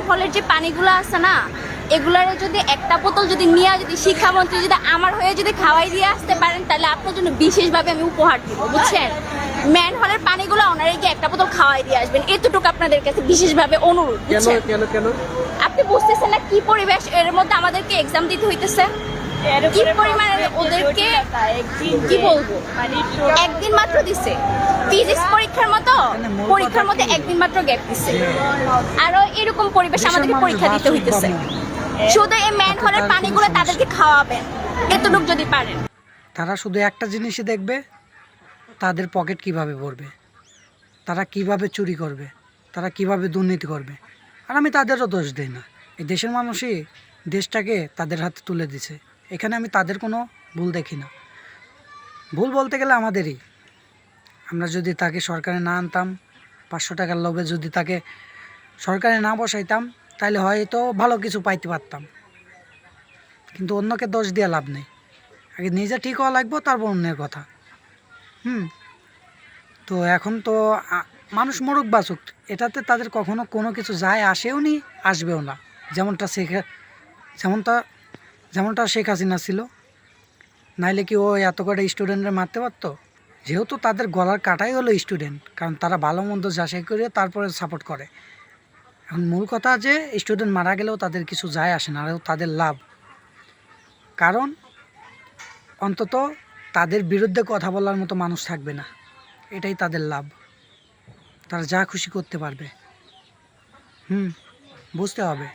হলের যে পানিগুলো আছে না, এগুলার যদি একটা বোতল যদি নিয়ে যদি শিক্ষামন্ত্রী যদি আমার হয়ে যদি খাওয়াই দিয়ে আসতে পারেন, তাহলে আপনার জন্য বিশেষভাবে আমি উপহার দিব, বুঝছেন? ম্যান হলের পানিগুলো ওনারা গিয়ে একটা বোতল খাওয়াই দিয়ে আসবেন, এতটুকু আপনাদের কাছে বিশেষভাবে অনুরোধ, বুঝছেন? কেন আপনি বুঝতেছেন না কি পরিবেশ এর মধ্যে আমাদেরকে এক্সাম দিতে হইতেছে, কি পরিমাণে ওদেরকে কি বলবো, একদিন মাত্র দিছে ফিজিক্স পরীক্ষার মতো, পরীক্ষার মধ্যে একদিন মাত্র গ্যাপ দিছে, আরো এরকম পরিবেশ আমাদেরকে পরীক্ষা দিতে হইতেছে। শুধু এই ম্যান হলের পানিগুলো তাদেরকে খাওয়াবেন, এতটুকু যদি পারেন। তারা শুধু একটা জিনিসই দেখবে, তাদের পকেট কিভাবে ভরবে, তারা কিভাবে চুরি করবে, তারা কিভাবে দুর্নীতি করবে। আর আমি তাদেরও দোষ দিই না, এই দেশের মানুষই দেশটাকে তাদের হাতে তুলে দিছে, এখানে আমি তাদের কোনো ভুল দেখি না। ভুল বলতে গেলে আমাদেরই, আমরা যদি তাকে সরকারে না আনতাম, 500 টাকার লোভে যদি তাকে সরকারে না বসাইতাম, তাহলে হয়তো ভালো কিছু পাইতে পারতাম। কিন্তু অন্যকে দোষ দিয়ে লাভ নেই, আগে নিজে ঠিক হওয়া লাগবো, তারপর অন্যের কথা। তো এখন তো মানুষ মরুক বাঁচুক, এটাতে তাদের কখনো কোনো কিছু যায় আসেও নি, আসবেও না। যেমনটা শেখ হাসিনা ছিল, নাইলে কি ও এত করে স্টুডেন্টরা মারতে পারতো? যেহেতু তাদের গলার কাটাই হলো স্টুডেন্ট, কারণ তারা ভালো মন্দ যাচাই করে তারপরে সাপোর্ট করে। এখন মূল কথা যে স্টুডেন্ট মারা গেলেও তাদের কিছু যায় আসে না, আরও তাদের লাভ, কারণ অন্তত তাদের বিরুদ্ধে কথা বলার মতো মানুষ থাকবে না, এটাই তাদের লাভ। তারা যা খুশি করতে পারবে, বুঝতে হবে।